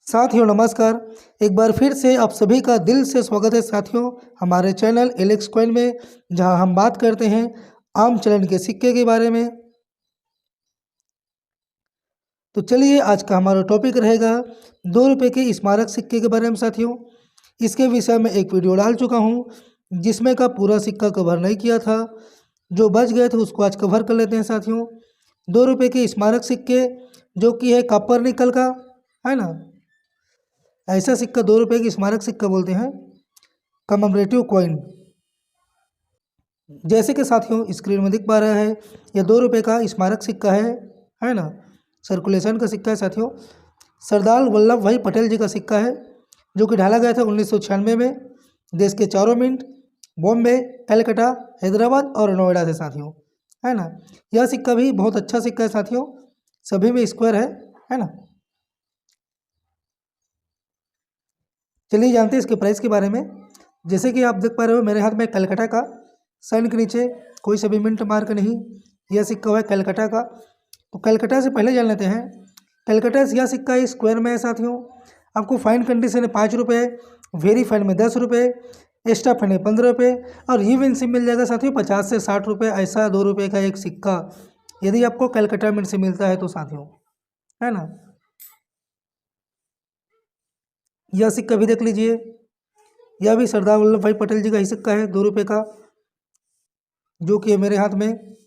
साथियों नमस्कार। एक बार फिर से आप सभी का दिल से स्वागत है साथियों हमारे चैनल एलेक्स कॉइन में, जहां हम बात करते हैं आम चलन के सिक्के के बारे में। तो चलिए आज का हमारा टॉपिक रहेगा 2 रुपये के स्मारक सिक्के के बारे में साथियों। इसके विषय में एक वीडियो डाल चुका हूं जिसमें का पूरा सिक्का कवर नहीं किया था। जो बच गए थे उसको आज कवर कर लेते हैं साथियों। 2 रुपये के स्मारक सिक्के जो कि है कॉपर निकल का, है ना। ऐसा सिक्का 2 रुपये की स्मारक सिक्का बोलते हैं, कममेमोरेटिव कॉइन। जैसे कि साथियों स्क्रीन में दिख पा रहा है, यह 2 रुपये का स्मारक सिक्का है ना। सर्कुलेशन का सिक्का है साथियों। सरदार वल्लभ भाई पटेल जी का सिक्का है जो कि ढाला गया था 1996 में। देश के चारों मिंट बॉम्बे, कलकत्ता, हैदराबाद और नोएडा से साथियों, है ना। यह सिक्का भी बहुत अच्छा सिक्का है साथियों, सभी में स्क्वायर है ना। चलिए जानते हैं इसके प्राइस के बारे में। जैसे कि आप देख पा रहे हो मेरे हाथ में कलकत्ता का सन के नीचे कोई सा भी मिंट मार्क नहीं, यह सिक्का हुआ है कलकत्ता का। तो कलकत्ता से पहले जान लेते हैं। कलकत्ता से यह सिक्का स्क्वायर में है साथियों। आपको फाइन कंडीशन है 5 रुपये, वेरी फाइन में 10 रुपये, एक्स्ट्रा फाइन है 15 रुपये और यूएनसी मिल जाएगा साथियों 50 से 60 रुपये। ऐसा 2 रुपये का एक सिक्का यदि आपको कलकत्ता मिंट से मिलता है तो साथियों, है ना। यह सिक्का भी देख लीजिए, यह भी सरदार वल्लभ भाई पटेल जी का ही सिक्का है 2 रुपये का, जो कि है मेरे हाथ में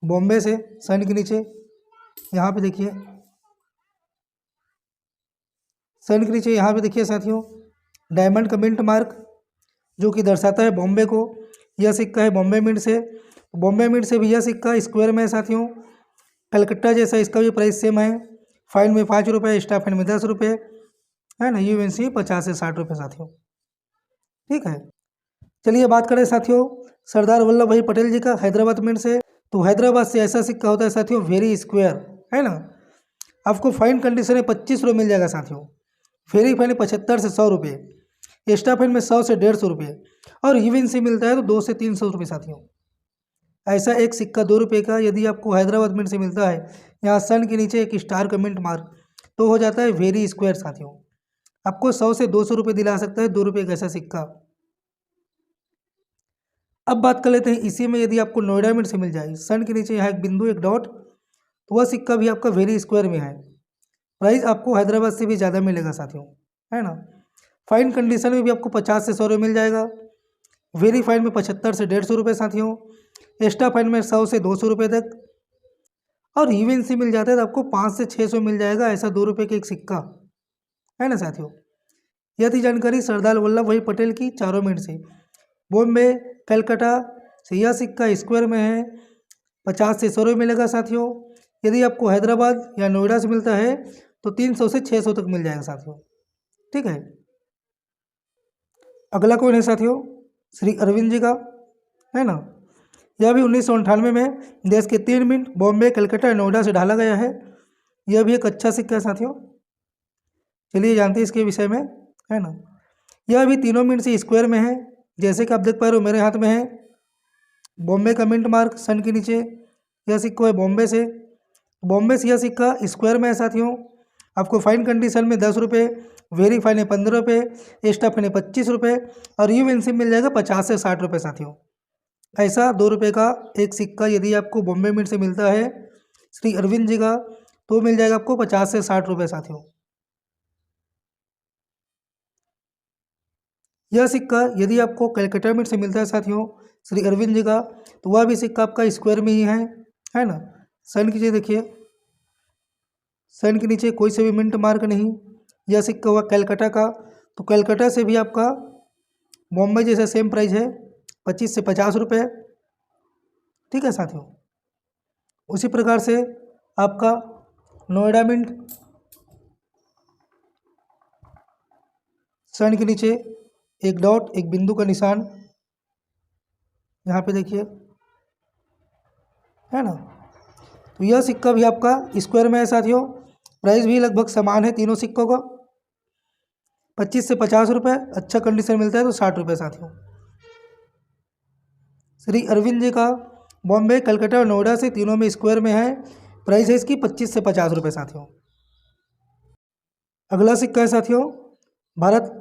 बॉम्बे से सन के नीचे। यहाँ पे देखिए सन के नीचे, यहाँ पे देखिए साथियों डायमंड का मिंट मार्क जो कि दर्शाता है बॉम्बे को। यह सिक्का है बॉम्बे मिंट से। बॉम्बे मिंट से भी यह सिक्का स्क्वायर में है साथियों। कलकत्ता जैसा इसका भी प्राइस सेम है। फाइन में 5 रुपये, एक्स्ट्रा फाइन में 10 रुपये, है ना। यूएनसी 50 से 60 रुपये साथियों, ठीक है। चलिए बात करें साथियों सरदार वल्लभ भाई पटेल जी का हैदराबाद मिंट से। तो हैदराबाद से ऐसा सिक्का होता है साथियों वेरी स्क्वायर, है ना। आपको फाइन कंडीशन में 25 रुपये मिल जाएगा साथियों। वेरी फाइन 75 से 100 रुपये, एक्स्ट्रा फाइन में 100 से 150 रुपये और यूएनसी मिलता है तो 200 से 300 रुपये साथियों। ऐसा एक सिक्का 2 रुपये का यदि आपको हैदराबाद मिंट से मिलता है, यहाँ सन के नीचे एक स्टार का मिंट मार्क, तो हो जाता है वेरी स्क्वायर साथियों। आपको 100 से 200 रुपये दिला सकता है 2 रुपये का ऐसा सिक्का। अब बात कर लेते हैं इसी में यदि आपको नोएडा मिंट से मिल जाए, सन के नीचे यहाँ एक बिंदु एक डॉट, तो वह सिक्का भी आपका वेरी स्क्वायर में है। प्राइस आपको हैदराबाद से भी ज़्यादा मिलेगा साथियों, है ना। फाइन कंडीशन में भी आपको 50 से 100 रुपये मिल जाएगा। वेरी फाइन में 75 से 150 रुपये साथियों, एक्स्ट्रा फाइन में 100 से 200 रुपये तक और यूएनसी मिल जाता है तो आपको 5 से 600 मिल जाएगा। ऐसा 2 रुपये का एक सिक्का, है ना साथियों। यह थी जानकारी सरदार वल्लभ भाई पटेल की चारों मिनट से। बॉम्बे, कलकत्ता से यह सिक्का स्क्वायर में है, 50 से 100 रुपये मिलेगा साथियों। यदि आपको हैदराबाद या नोएडा से मिलता है तो 300 से 600 तक मिल जाएगा साथियों, ठीक है। अगला कौन है साथियों, श्री अरविंद जी का, है ना। यह भी 1998 में देश के 3 मिंट बॉम्बे, कलकत्ता, नोएडा से ढाला गया है। यह भी एक अच्छा सिक्का है साथियों। चलिए जानते हैं इसके विषय में, है ना। यह भी तीनों मिंट से स्क्वायर में है। जैसे कि आप देख पा रहे हो मेरे हाथ में है बॉम्बे का मिंट मार्क सन के नीचे। यह सिक्का है बॉम्बे से। बॉम्बे से यह सिक्का स्क्वायर में है साथियों। आपको फाइन कंडीशन में 10 रुपये, वेरी फाइन है 15 रुपये, एक्स्ट्रा फाइन है 25 रुपये और यूएनसी मिल जाएगा 50 से 60 रुपये साथियों। ऐसा 2 रुपये का एक सिक्का यदि आपको बॉम्बे मिंट से मिलता है श्री अरविंद जी का, तो मिल जाएगा आपको 50 से 60 रुपये साथियों। यह सिक्का यदि आपको कलकत्ता मिंट से मिलता है साथियों श्री अरविंद जी का, तो वह भी सिक्का आपका स्क्वायर में ही है ना। सन के नीचे देखिए, सन के नीचे कोई से भी मिंट मार्क नहीं। यह सिक्का हुआ कलकत्ता का, तो कलकत्ता से भी आपका बॉम्बे जैसा सेम प्राइस है 25 से 50 रुपये, ठीक है साथियों। उसी प्रकार से आपका नोएडा मिंट, सन के नीचे एक डॉट एक बिंदु का निशान, यहाँ पे देखिए, है ना। तो यह सिक्का भी आपका स्क्वायर में है साथियों। प्राइस भी लगभग समान है तीनों सिक्कों का, 25 से 50 रुपये। अच्छा कंडीशन मिलता है तो 60 रुपये साथियों। श्री अरविंद जी का बॉम्बे, कलकत्ता और नोएडा से तीनों में स्क्वायर में है। प्राइस है इसकी 25 से 50 रुपये साथियों। अगला सिक्का है साथियों भारत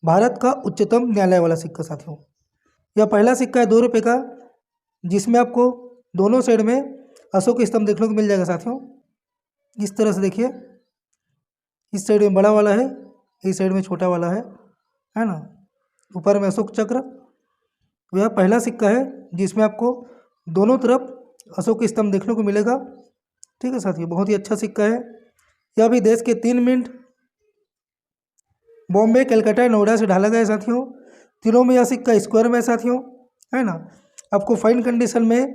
भारत का उच्चतम न्यायालय वाला सिक्का साथियों। यह पहला सिक्का है 2 रुपये का, जिसमें आपको दोनों साइड में अशोक स्तंभ देखने को मिल जाएगा साथियों। इस तरह से देखिए, इस साइड में बड़ा वाला है, इस साइड में छोटा वाला है ना, ऊपर में अशोक चक्र। तो यह पहला सिक्का है जिसमें आपको दोनों तरफ अशोक स्तंभ देखने को मिलेगा। ठीक है साथियों, बहुत ही अच्छा सिक्का है। यह भी देश के 3 मिनट बॉम्बे, कलकत्ता, नोएडा से ढाला गया है साथियों। तीनों में यह सिक्का स्क्वायर में है साथियों, है ना। आपको फाइन कंडीशन में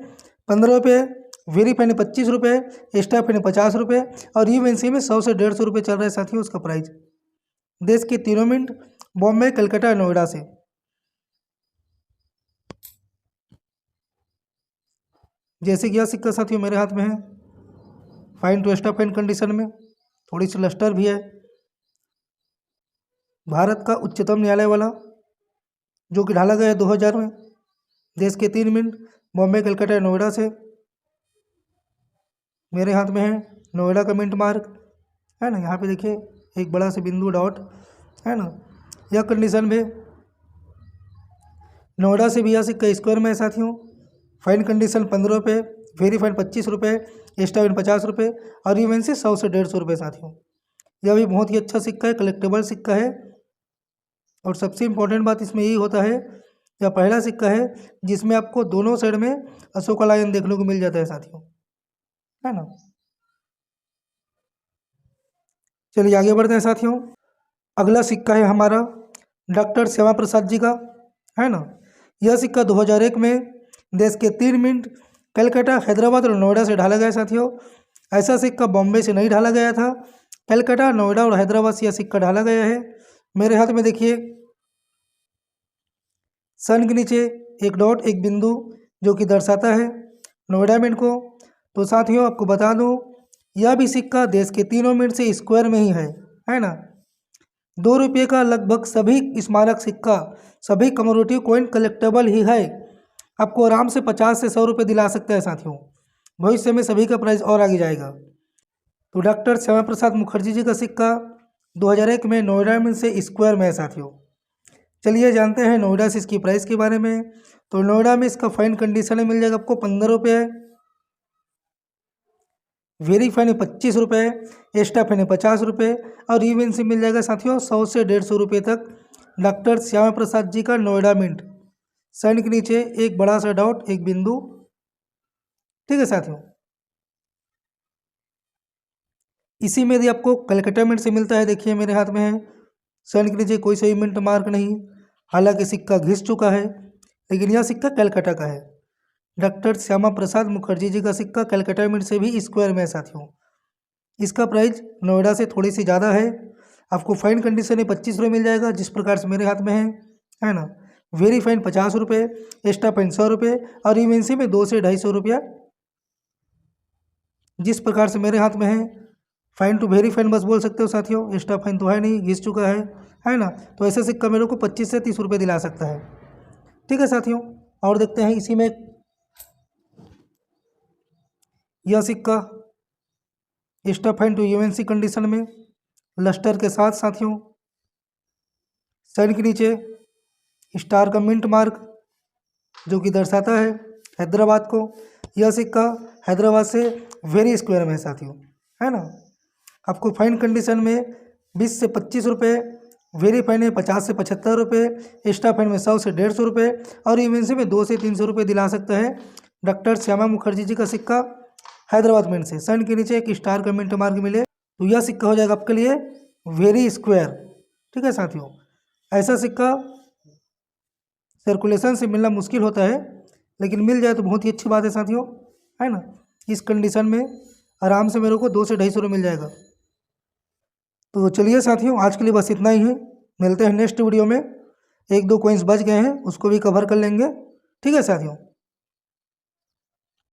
15 रुपये, वेरी फाइन 25 रुपये, एक्स्ट्रा फाइन 50 रुपये और यूएनसी में 100 से 150 रुपये चल रहा है साथियों उसका प्राइस। देश के 3 मिनट बॉम्बे, कलकत्ता, नोएडा से। जैसे कि यह सिक्का साथियों मेरे हाथ में है, fine to extra fine condition में, थोड़ी सी लस्टर भी है। भारत का उच्चतम न्यायालय वाला, जो कि ढाला गया है 2000 में। देश के 3 मिनट बॉम्बे, कलकत्ता, नोएडा से। मेरे हाथ में है नोएडा का मिंट मार्क, है ना। यहाँ पे देखिए एक बड़ा सा बिंदु डॉट, है ना। यह कंडीशन में नोएडा से भी यह सिक्का स्क्वायर में है साथियों। फाइन कंडीशन 15 रुपये, वेरी फाइन 25 रुपये, एक्स्ट्रा फाइन 50 रुपये और यूएन से 100 से 150 रुपये साथियों। यह भी बहुत ही अच्छा सिक्का है, कलेक्टेबल सिक्का है। और सबसे इम्पोर्टेंट बात इसमें यही होता है, यह पहला सिक्का है जिसमें आपको दोनों साइड में अशोका लायन देखने को मिल जाता है साथियों, है ना। चलिए आगे बढ़ते हैं साथियों। अगला सिक्का है हमारा डॉक्टर श्यामा प्रसाद जी का, है ना। यह सिक्का 2001 में देश के 3 मिनट कलकत्ता, हैदराबाद और नोएडा से ढाला गया साथियों। ऐसा सिक्का बॉम्बे से नहीं ढाला गया था, कलकत्ता, नोएडा और हैदराबाद से यह सिक्का ढाला गया है। मेरे हाथ में देखिए सन के नीचे एक डॉट, एक बिंदु, जो कि दर्शाता है नोएडा मिंट को। तो साथियों आपको बता दूं, यह भी सिक्का देश के 3 मिनट से स्क्वायर में ही है ना। 2 रुपये का लगभग सभी स्मारक सिक्का, सभी कमोडिटी कॉइन कलेक्टेबल ही है। आपको आराम से 50 से 100 रुपये दिला सकता है साथियों। भविष्य में सभी का प्राइस और आगे जाएगा। तो डॉक्टर श्यामा प्रसाद मुखर्जी जी का सिक्का 2001 में नोएडा मिंट से स्क्वायर में है साथियों। चलिए जानते हैं नोएडा से इसकी प्राइस के बारे में। तो नोएडा में इसका फाइन कंडीशन में मिल जाएगा आपको 15 रुपये, वेरी फाइन 25 रुपये, एक्स्ट्रा फाइन 50 रुपये और यूएन से मिल जाएगा साथियों 100 से 150 रुपये तक। डॉक्टर श्यामा प्रसाद जी का नोएडा मिंट, सन के नीचे एक बड़ा सा डॉट, एक बिंदु। ठीक है साथियों, इसी में यदि आपको कलकत्ता मिंट से मिलता है, देखिए मेरे हाथ में है, सन के नीचे कोई सही मिंट मार्क नहीं। हालांकि सिक्का घिस चुका है, लेकिन यह सिक्का कलकत्ता का है। डॉक्टर श्यामा प्रसाद मुखर्जी जी का सिक्का कलकत्ता मिंट से भी स्क्वायर में है साथियों। इसका प्राइस नोएडा से थोड़ी सी ज़्यादा है। आपको फाइन कंडीशन में 25 रुपये मिल जाएगा, जिस प्रकार से मेरे हाथ में है ना। वेरी फाइन 50 रुपये, एक्स्ट्रा फाइन 100 रुपये और यूएनसी में 200 से 250 रुपया, जिस प्रकार से मेरे हाथ में है। फाइन टू वेरी फाइन बस बोल सकते हो साथियों, एक्स्ट्रा फाइन तो है नहीं, घिस चुका है ना। तो ऐसे सिक्का मेरे को 25 से 30 रुपये दिला सकता है। ठीक है साथियों, और देखते हैं इसी में यह सिक्का extra fine to UNC condition में लस्टर के साथ साथियों। साइन के नीचे स्टार का मिंट मार्क, जो कि दर्शाता है हैदराबाद को। यह सिक्का हैदराबाद से वेरी स्क्वायर में है साथियों, है ना। आपको फाइन कंडीशन में 20 से 25 रुपये, वेरी फाइन में 50 से 75 रुपये, एक्स्ट्रा फाइन में 100 से 150 रुपये और यूएनसी में 200 से 300 रुपये दिला सकता है। डॉक्टर श्यामा मुखर्जी जी का सिक्का हैदराबाद मिंट से, सन के नीचे एक स्टार का मिंट मार्क मिले, तो यह सिक्का हो जाएगा आपके लिए वेरी स्क्वायर। ठीक है साथियों, ऐसा सिक्का सर्कुलेशन से मिलना मुश्किल होता है, लेकिन मिल जाए तो बहुत ही अच्छी बात है साथियों, है ना। इस कंडीशन में आराम से मेरे को 200 से 250 रुपये मिल जाएगा। तो चलिए साथियों, आज के लिए बस इतना ही है। मिलते हैं नेक्स्ट वीडियो में। 1-2 कॉइन्स बच गए हैं, उसको भी कवर कर लेंगे। ठीक है साथियों।